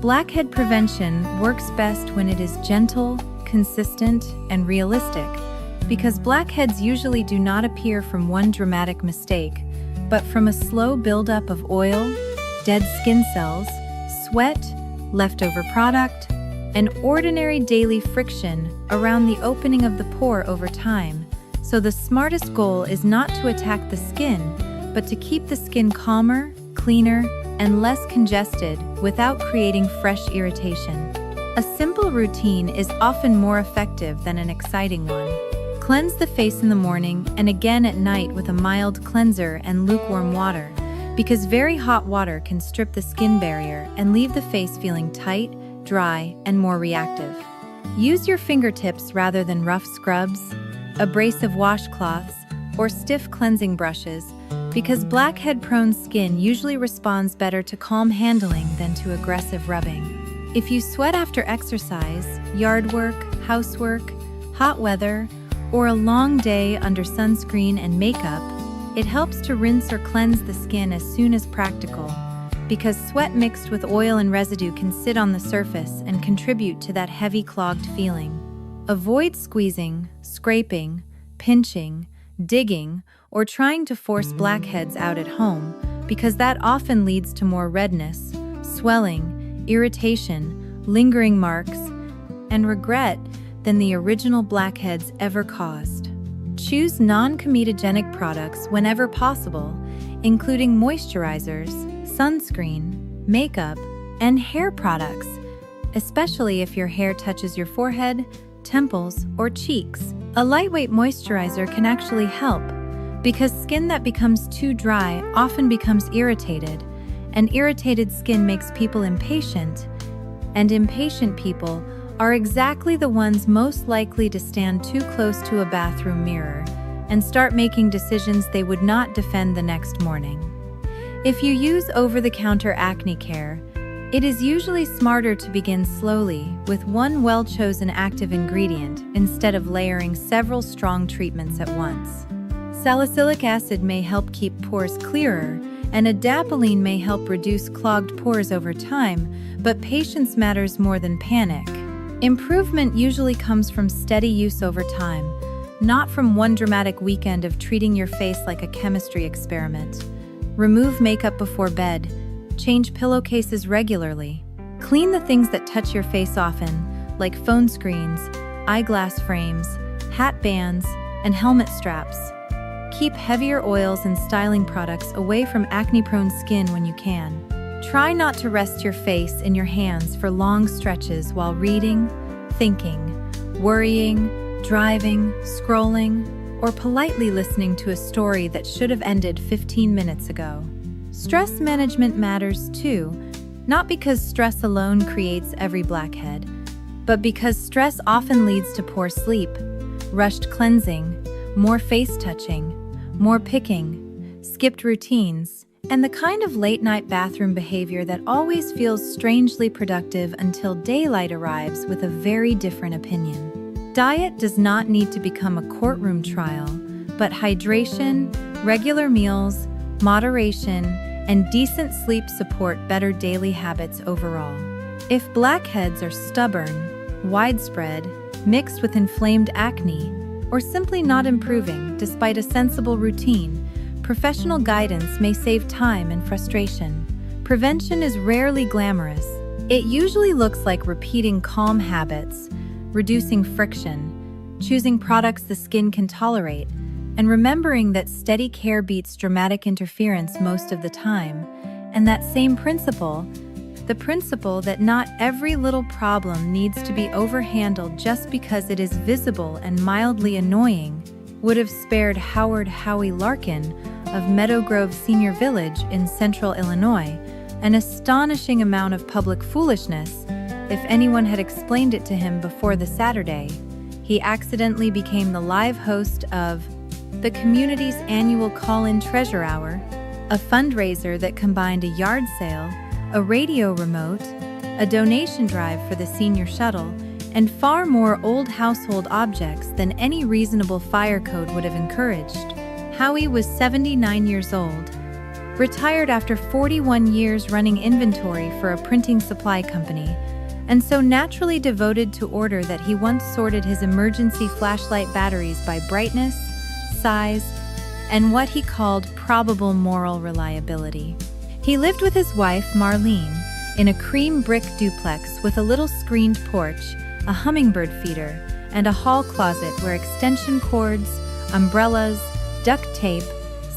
Blackhead prevention works best when it is gentle, consistent, and realistic, because blackheads usually do not appear from one dramatic mistake, but from a slow buildup of oil, dead skin cells, sweat, leftover product, and ordinary daily friction around the opening of the pore over time. So the smartest goal is not to attack the skin, but to keep the skin calmer, cleaner, and less congested without creating fresh irritation. A simple routine is often more effective than an exciting one. Cleanse the face in the morning and again at night with a mild cleanser and lukewarm water, because very hot water can strip the skin barrier and leave the face feeling tight, dry, and more reactive. Use your fingertips rather than rough scrubs, abrasive washcloths, or stiff cleansing brushes, because blackhead-prone skin usually responds better to calm handling than to aggressive rubbing. If you sweat after exercise, yard work, housework, hot weather, or a long day under sunscreen and makeup, it helps to rinse or cleanse the skin as soon as practical, because sweat mixed with oil and residue can sit on the surface and contribute to that heavy, clogged feeling. Avoid squeezing, scraping, pinching, digging, or trying to force blackheads out at home, because that often leads to more redness, swelling, irritation, lingering marks, and regret than the original blackheads ever caused. Choose non-comedogenic products whenever possible, including moisturizers, sunscreen, makeup, and hair products, especially if your hair touches your forehead, temples, or cheeks. A lightweight moisturizer can actually help, because skin that becomes too dry often becomes irritated, and irritated skin makes people impatient, and impatient people are exactly the ones most likely to stand too close to a bathroom mirror and start making decisions they would not defend the next morning. If you use over-the-counter acne care, it is usually smarter to begin slowly with one well-chosen active ingredient instead of layering several strong treatments at once. Salicylic acid may help keep pores clearer, and adapalene may help reduce clogged pores over time, but patience matters more than panic. Improvement usually comes from steady use over time, not from one dramatic weekend of treating your face like a chemistry experiment. Remove makeup before bed. Change pillowcases regularly. Clean the things that touch your face often, like phone screens, eyeglass frames, hat bands, and helmet straps. Keep heavier oils and styling products away from acne-prone skin when you can. Try not to rest your face in your hands for long stretches while reading, thinking, worrying, driving, scrolling, or politely listening to a story that should have ended 15 minutes ago. Stress management matters too, not because stress alone creates every blackhead, but because stress often leads to poor sleep, rushed cleansing, more face touching, more picking, skipped routines, and the kind of late-night bathroom behavior that always feels strangely productive until daylight arrives with a very different opinion. Diet does not need to become a courtroom trial, but hydration, regular meals, moderation, and decent sleep support better daily habits overall. If blackheads are stubborn, widespread, mixed with inflamed acne, or simply not improving despite a sensible routine, professional guidance may save time and frustration. Prevention is rarely glamorous. It usually looks like repeating calm habits, reducing friction, choosing products the skin can tolerate, and remembering that steady care beats dramatic interference most of the time. And that same principle, the principle that not every little problem needs to be overhandled just because it is visible and mildly annoying, would have spared Howard Howie Larkin of Meadow Grove Senior Village in central Illinois an astonishing amount of public foolishness if anyone had explained it to him before the Saturday. He accidentally became the live host of the community's annual call-in treasure hour, a fundraiser that combined a yard sale, a radio remote, a donation drive for the senior shuttle, and far more old household objects than any reasonable fire code would have encouraged. Howie was 79 years old, retired after 41 years running inventory for a printing supply company, and so naturally devoted to order that he once sorted his emergency flashlight batteries by brightness, size, and what he called probable moral reliability. He lived with his wife, Marlene, in a cream brick duplex with a little screened porch, a hummingbird feeder, and a hall closet where extension cords, umbrellas, duct tape,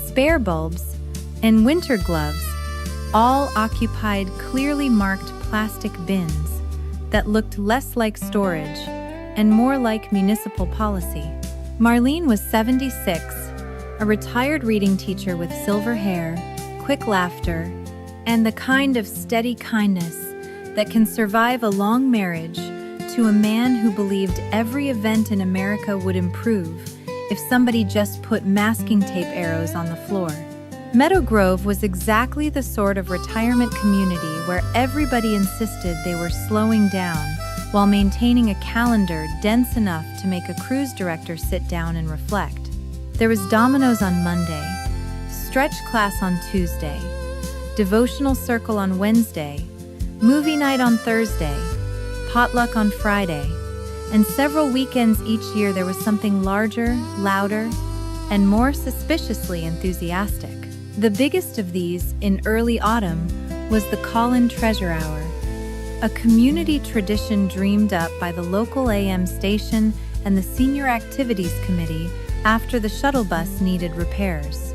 spare bulbs, and winter gloves all occupied clearly marked plastic bins that looked less like storage and more like municipal policy. Marlene was 76, a retired reading teacher with silver hair, quick laughter, and the kind of steady kindness that can survive a long marriage to a man who believed every event in America would improve if somebody just put masking tape arrows on the floor. Meadow Grove was exactly the sort of retirement community where everybody insisted they were slowing down while maintaining a calendar dense enough to make a cruise director sit down and reflect. There was dominoes on Monday, stretch class on Tuesday, devotional circle on Wednesday, movie night on Thursday, potluck on Friday, and several weekends each year there was something larger, louder, and more suspiciously enthusiastic. The biggest of these, in early autumn, was the Call-In Treasure Hour, a community tradition dreamed up by the local AM station and the Senior Activities Committee after the shuttle bus needed repairs.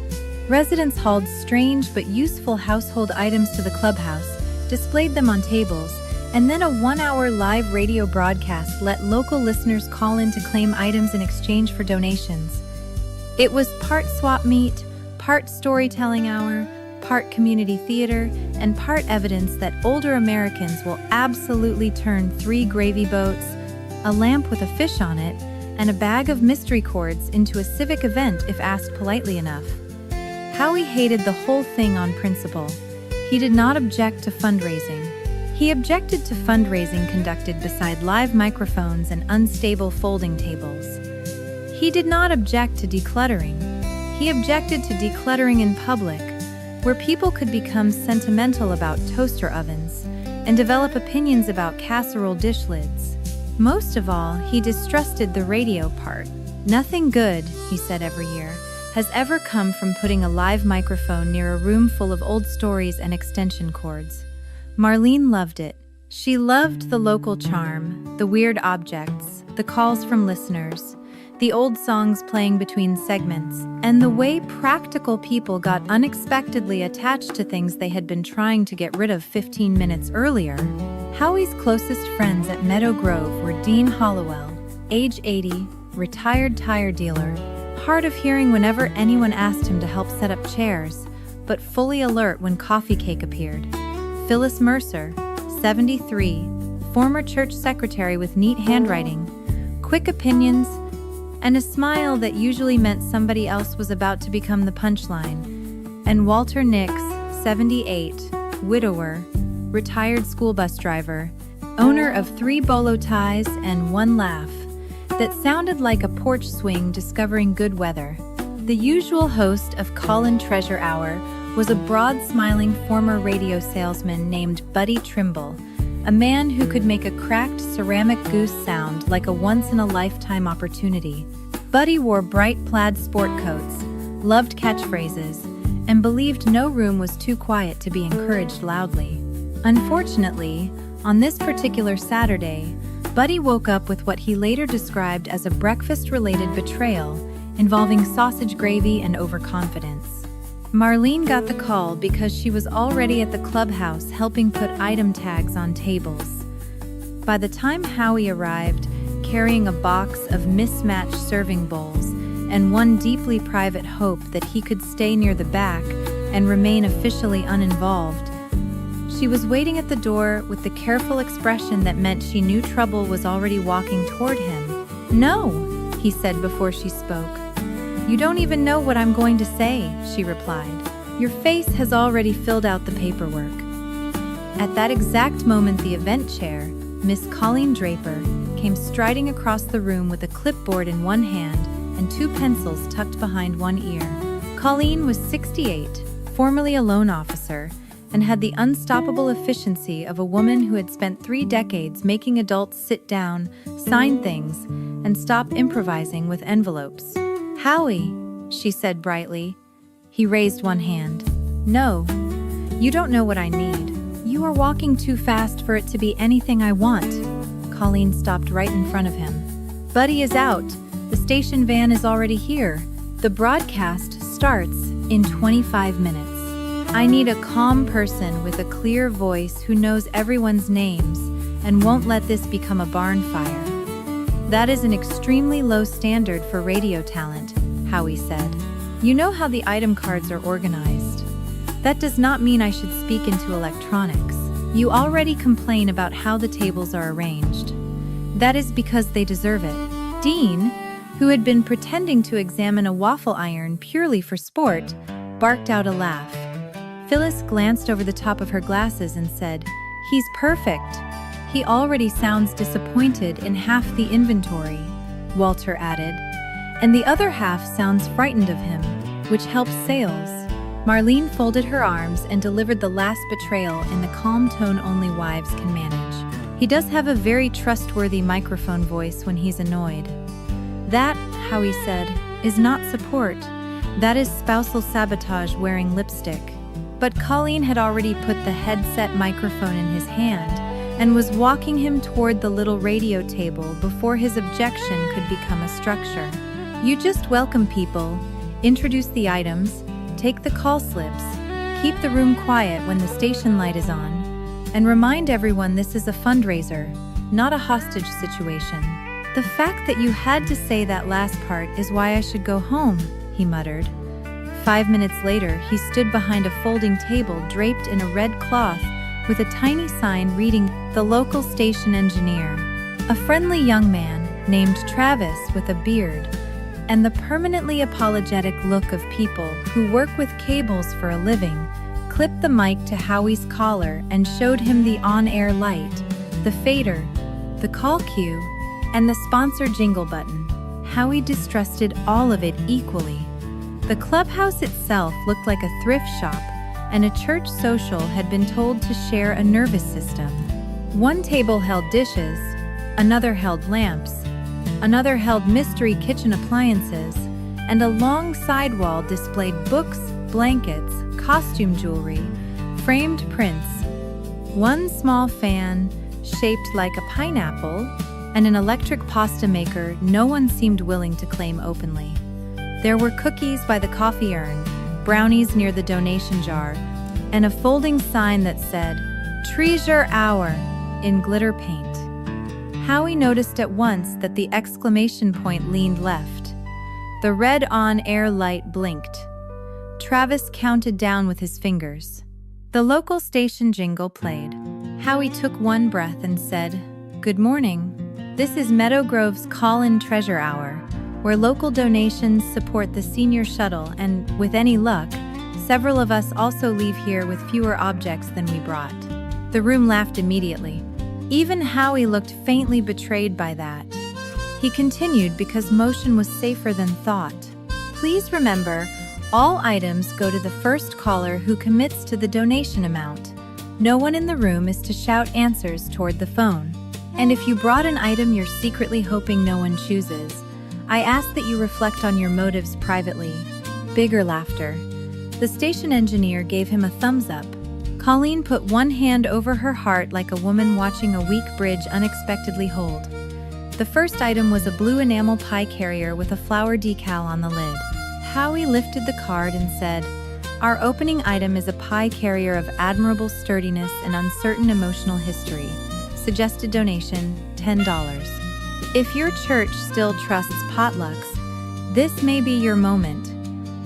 Residents hauled strange but useful household items to the clubhouse, displayed them on tables, and then a 1-hour live radio broadcast let local listeners call in to claim items in exchange for donations. It was part swap meet, part storytelling hour, part community theater, and part evidence that older Americans will absolutely turn 3 gravy boats, a lamp with a fish on it, and a bag of mystery cords into a civic event if asked politely enough. Howie hated the whole thing on principle. He did not object to fundraising. He objected to fundraising conducted beside live microphones and unstable folding tables. He did not object to decluttering. He objected to decluttering in public, where people could become sentimental about toaster ovens and develop opinions about casserole dish lids. Most of all, he distrusted the radio part. Nothing good, he said every year, has ever come from putting a live microphone near a room full of old stories and extension cords. Marlene loved it. She loved the local charm, the weird objects, the calls from listeners, the old songs playing between segments, and the way practical people got unexpectedly attached to things they had been trying to get rid of 15 minutes earlier. Howie's closest friends at Meadow Grove were Dean Hollowell, age 80, retired tire dealer, hard of hearing whenever anyone asked him to help set up chairs, but fully alert when coffee cake appeared. Phyllis Mercer, 73, former church secretary with neat handwriting, quick opinions, and a smile that usually meant somebody else was about to become the punchline. And Walter Nix, 78, widower, retired school bus driver, owner of 3 bolo ties and 1 laugh that sounded like a porch swing discovering good weather. The usual host of Call-In Treasure Hour was a broad-smiling former radio salesman named Buddy Trimble, a man who could make a cracked ceramic goose sound like a once-in-a-lifetime opportunity. Buddy wore bright plaid sport coats, loved catchphrases, and believed no room was too quiet to be encouraged loudly. Unfortunately, on this particular Saturday, Buddy woke up with what he later described as a breakfast-related betrayal involving sausage gravy and overconfidence. Marlene got the call because she was already at the clubhouse helping put item tags on tables. By the time Howie arrived, carrying a box of mismatched serving bowls and one deeply private hope that he could stay near the back and remain officially uninvolved, she was waiting at the door with the careful expression that meant she knew trouble was already walking toward him. "No," he said before she spoke. "You don't even know what I'm going to say," she replied. "Your face has already filled out the paperwork." At that exact moment, the event chair, Miss Colleen Draper, came striding across the room with a clipboard in one hand and two pencils tucked behind one ear. Colleen was 68, formerly a loan officer, and had the unstoppable efficiency of a woman who had spent 3 decades making adults sit down, sign things, and stop improvising with envelopes. "Howie," she said brightly. He raised one hand. "No, you don't know what I need. You are walking too fast for it to be anything I want." Colleen stopped right in front of him. "Buddy is out. The station van is already here. The broadcast starts in 25 minutes. I need a calm person with a clear voice who knows everyone's names and won't let this become a barn fire." "That is an extremely low standard for radio talent," Howie said. "You know how the item cards are organized. That does not mean I should speak into electronics. You already complain about how the tables are arranged. That is because they deserve it." Dean, who had been pretending to examine a waffle iron purely for sport, barked out a laugh. Phyllis glanced over the top of her glasses and said, "He's perfect." "He already sounds disappointed in half the inventory," Walter added, "and the other half sounds frightened of him, which helps sales." Marlene folded her arms and delivered the last betrayal in the calm tone only wives can manage. "He does have a very trustworthy microphone voice when he's annoyed." "That," Howie said, "is not support. That is spousal sabotage wearing lipstick." But Colleen had already put the headset microphone in his hand and was walking him toward the little radio table before his objection could become a structure. "You just welcome people, introduce the items, take the call slips, keep the room quiet when the station light is on, and remind everyone this is a fundraiser, not a hostage situation." "The fact that you had to say that last part is why I should go home," he muttered. 5 minutes later, he stood behind a folding table draped in a red cloth with a tiny sign reading, "The local station engineer." A friendly young man named Travis with a beard and the permanently apologetic look of people who work with cables for a living clipped the mic to Howie's collar and showed him the on-air light, the fader, the call cue, and the sponsor jingle button. Howie distrusted all of it equally. The clubhouse itself looked like a thrift shop, and a church social had been told to share a nervous system. One table held dishes, another held lamps, another held mystery kitchen appliances, and a long sidewall displayed books, blankets, costume jewelry, framed prints, one small fan shaped like a pineapple, and an electric pasta maker no one seemed willing to claim openly. There were cookies by the coffee urn, brownies near the donation jar, and a folding sign that said, "Treasure Hour," in glitter paint. Howie noticed at once that the exclamation point leaned left. The red on-air light blinked. Travis counted down with his fingers. The local station jingle played. Howie took one breath and said, "Good morning. This is Meadow Grove's Call-In Treasure Hour, where local donations support the senior shuttle, and, with any luck, several of us also leave here with fewer objects than we brought." The room laughed immediately. Even Howie looked faintly betrayed by that. He continued because motion was safer than thought. "Please remember, All items go to the first caller who commits to the donation amount. No one in the room is to shout answers toward the phone. And if you brought an item you're secretly hoping no one chooses, I ask that you reflect on your motives privately. Bigger laughter. The station engineer gave him a thumbs up. Colleen put one hand over her heart like a woman watching a weak bridge unexpectedly hold. The first item was a blue enamel pie carrier with a flower decal on the lid. Howie lifted the card and said, "Our opening item is a pie carrier of admirable sturdiness and uncertain emotional history. Suggested donation, $10. If your church still trusts potlucks, this may be your moment."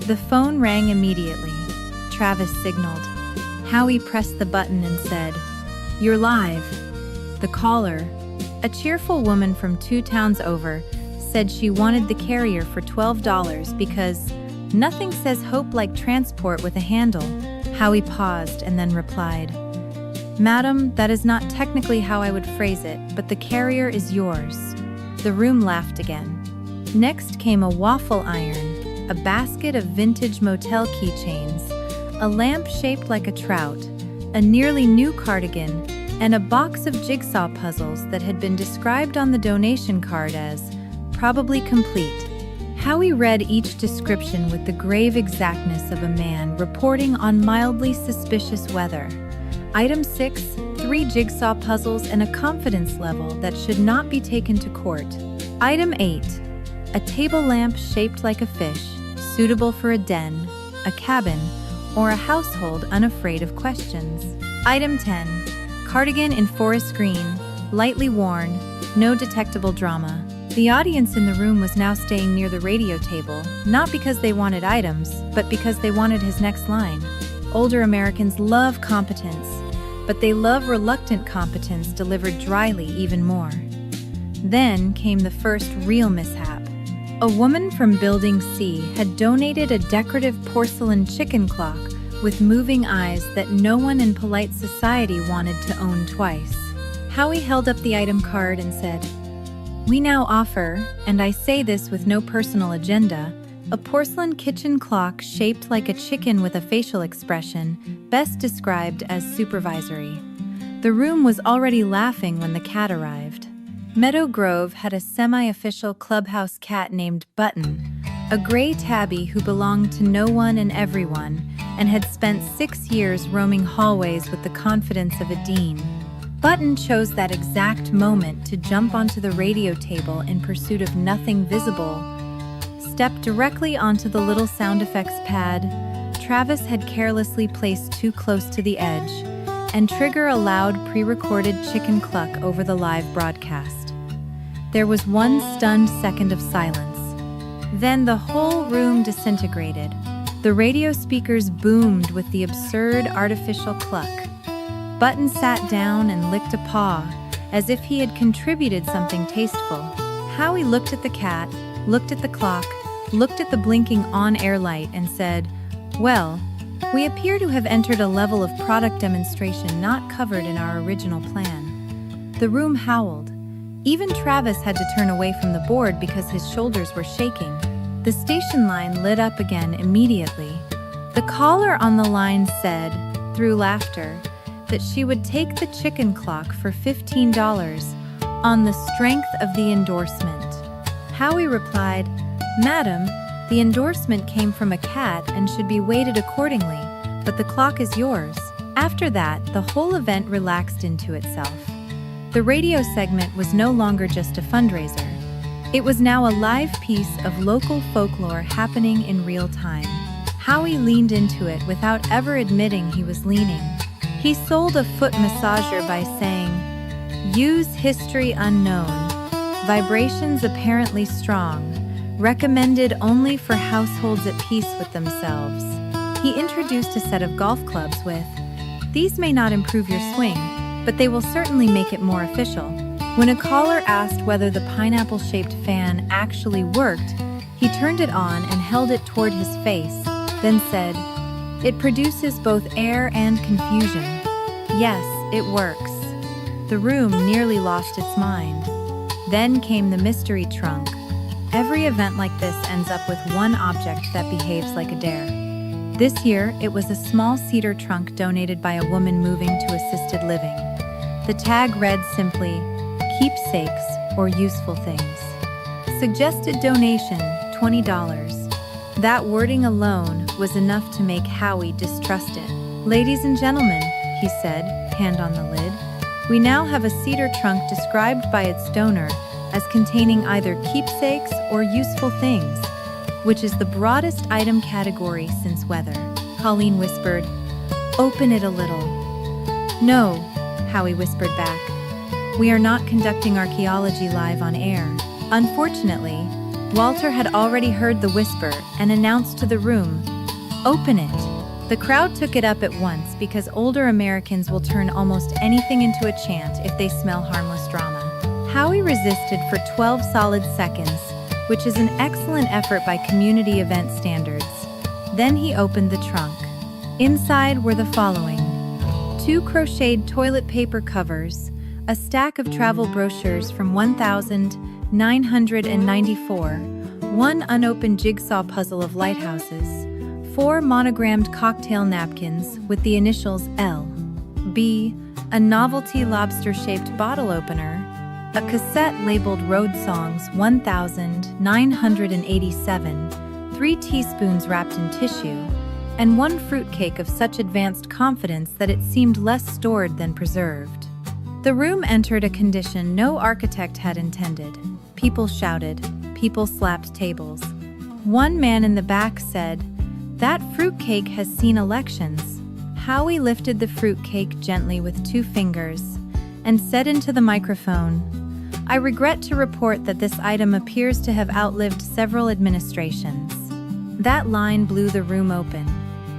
The phone rang immediately. Travis signaled. Howie pressed the button and said, "You're live." The caller, a cheerful woman from 2 towns over, said she wanted the carrier for $12 because nothing says hope like transport with a handle. Howie paused and then replied, "Madam, that is not technically how I would phrase it, but the carrier is yours." The room laughed again. Next came a waffle iron, a basket of vintage motel keychains, a lamp shaped like a trout, a nearly new cardigan, and a box of jigsaw puzzles that had been described on the donation card as probably complete. Howie read each description with the grave exactness of a man reporting on mildly suspicious weather. Item 6, 3 jigsaw puzzles and a confidence level that should not be taken to court. Item 8, a table lamp shaped like a fish, suitable for a den, a cabin, or a household unafraid of questions. Item 10, cardigan in forest green, lightly worn, no detectable drama. The audience in the room was now staying near the radio table, not because they wanted items, but because they wanted his next line. Older Americans love competence, but they love reluctant competence delivered dryly even more. Then came the first real mishap. A woman from Building C had donated a decorative porcelain chicken clock with moving eyes that no one in polite society wanted to own twice. Howie held up the item card and said, "We now offer, and I say this with no personal agenda, a porcelain kitchen clock shaped like a chicken with a facial expression, best described as supervisory." The room was already laughing when the cat arrived. Meadow Grove had a semi-official clubhouse cat named Button, a gray tabby who belonged to no one and everyone, and had spent 6 years roaming hallways with the confidence of a dean. Button chose that exact moment to jump onto the radio table in pursuit of nothing visible. Step directly onto the little sound effects pad Travis had carelessly placed too close to the edge, and trigger a loud pre-recorded chicken cluck over the live broadcast. There was one stunned second of silence. Then the whole room disintegrated. The radio speakers boomed with the absurd artificial cluck. Button sat down and licked a paw, as if he had contributed something tasteful. Howie looked at the cat, looked at the clock, looked at the blinking on-air light and said, "Well, we appear to have entered a level of product demonstration not covered in our original plan." The room howled. Even Travis had to turn away from the board because his shoulders were shaking. The station line lit up again immediately. The caller on the line said, through laughter, that she would take the chicken clock for $15 on the strength of the endorsement. Howie replied, "Madam, the endorsement came from a cat and should be weighted accordingly, but the clock is yours." After that, the whole event relaxed into itself. The radio segment was no longer just a fundraiser. It was now a live piece of local folklore happening in real time. Howie leaned into it without ever admitting he was leaning. He sold a foot massager by saying, "Use history unknown. Vibrations apparently strong. Recommended only for households at peace with themselves." He introduced a set of golf clubs with, "These may not improve your swing, but they will certainly make it more official." When a caller asked whether the pineapple-shaped fan actually worked, he turned it on and held it toward his face, then said, "It produces both air and confusion. Yes, it works." The room nearly lost its mind. Then came the mystery trunk. every event like this ends up with one object that behaves like a dare. This year, it was a small cedar trunk donated by a woman moving to assisted living. The tag read simply, "Keepsakes or useful things." Suggested donation, $20. That wording alone was enough to make Howie distrust it. "Ladies and gentlemen," he said, hand on the lid, "we now have a cedar trunk described by its donor as containing either keepsakes or useful things, which is the broadest item category since weather." Colleen whispered, "Open it a little." "No," Howie whispered back. "We are not conducting archaeology live on air." Unfortunately, Walter had already heard the whisper and announced to the room, "Open it." The crowd took it up at once because older Americans will turn almost anything into a chant if they smell harmless drama. Howie resisted for 12 solid seconds, which is an excellent effort by community event standards. Then he opened the trunk. Inside were the following: 2 crocheted toilet paper covers, a stack of travel brochures from 1994, 1 unopened jigsaw puzzle of lighthouses, 4 monogrammed cocktail napkins with the initials L.B., a novelty lobster-shaped bottle opener, a cassette labeled Road Songs 1987, 3 teaspoons wrapped in tissue, and 1 fruitcake of such advanced confidence that it seemed less stored than preserved. The room entered a condition no architect had intended. People shouted, people slapped tables. One man in the back said, "That fruitcake has seen elections." Howie lifted the fruitcake gently with 2 fingers and said into the microphone, "I regret to report that this item appears to have outlived several administrations." That line blew the room open.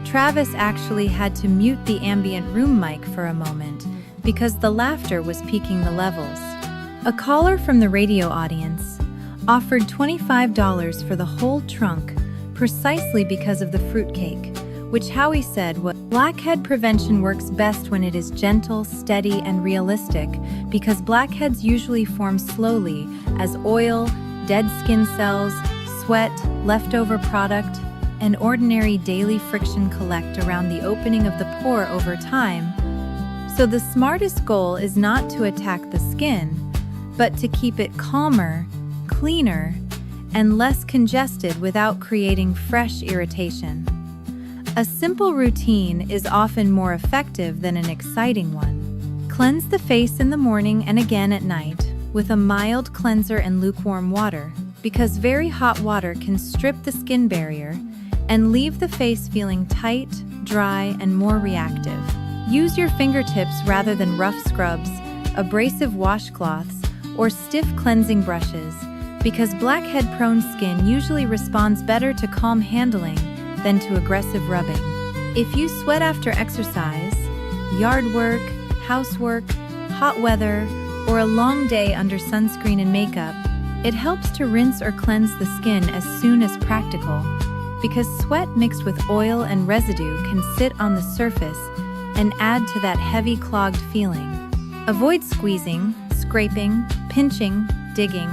Travis actually had to mute the ambient room mic for a moment because the laughter was peaking the levels. A caller from the radio audience offered $25 for the whole trunk precisely because of the fruitcake, which Howie said was, "Blackhead prevention works best when it is gentle, steady, and realistic because blackheads usually form slowly as oil, dead skin cells, sweat, leftover product, and ordinary daily friction collect around the opening of the pore over time. So the smartest goal is not to attack the skin, but to keep it calmer, cleaner, and less congested without creating fresh irritation. A simple routine is often more effective than an exciting one. Cleanse the face in the morning and again at night with a mild cleanser and lukewarm water, because very hot water can strip the skin barrier and leave the face feeling tight, dry, and more reactive. Use your fingertips rather than rough scrubs, abrasive washcloths, or stiff cleansing brushes, because blackhead-prone skin usually responds better to calm handling than to aggressive rubbing. If you sweat after exercise, yard work, housework, hot weather, or a long day under sunscreen and makeup, it helps to rinse or cleanse the skin as soon as practical, because sweat mixed with oil and residue can sit on the surface and add to that heavy clogged feeling. Avoid squeezing, scraping, pinching, digging,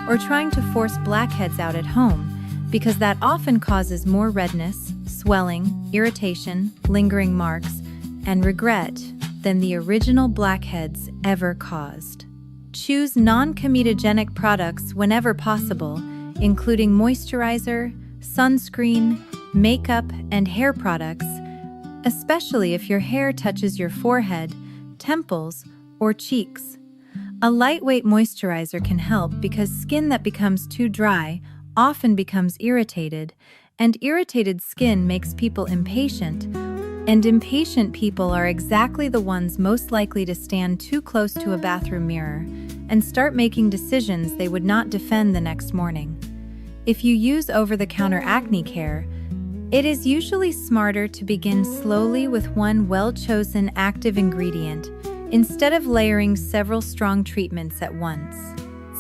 or trying to force blackheads out at home, because that often causes more redness, swelling, irritation, lingering marks, and regret than the original blackheads ever caused. Choose non-comedogenic products whenever possible, including moisturizer, sunscreen, makeup, and hair products, especially if your hair touches your forehead, temples, or cheeks. A lightweight moisturizer can help because skin that becomes too dry often becomes irritated, and irritated skin makes people impatient, and impatient people are exactly the ones most likely to stand too close to a bathroom mirror and start making decisions they would not defend the next morning. If you use over-the-counter acne care, it is usually smarter to begin slowly with one well-chosen active ingredient instead of layering several strong treatments at once.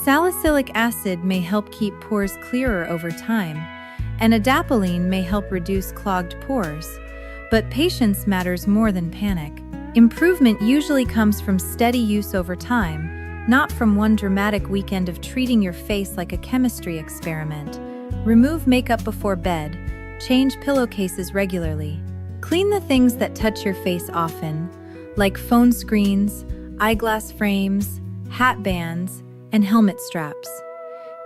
Salicylic acid may help keep pores clearer over time, and adapalene may help reduce clogged pores. But patience matters more than panic. Improvement usually comes from steady use over time, not from one dramatic weekend of treating your face like a chemistry experiment. Remove makeup before bed. Change pillowcases regularly. Clean the things that touch your face often, like phone screens, eyeglass frames, hat bands, and helmet straps.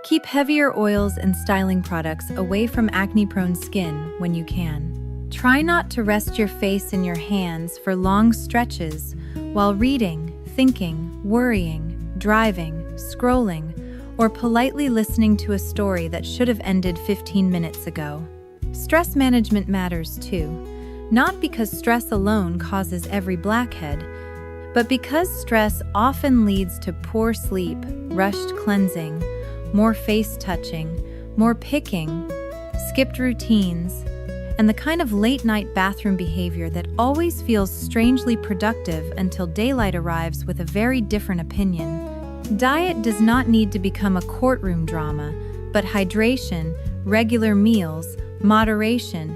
Keep heavier oils and styling products away from acne-prone skin when you can. Try not to rest your face in your hands for long stretches while reading, thinking, worrying, driving, scrolling, or politely listening to a story that should have ended 15 minutes ago. Stress management matters too, not because stress alone causes every blackhead, but because stress often leads to poor sleep, rushed cleansing, more face touching, more picking, skipped routines, and the kind of late-night bathroom behavior that always feels strangely productive until daylight arrives with a very different opinion. Diet does not need to become a courtroom drama, but hydration, regular meals, moderation,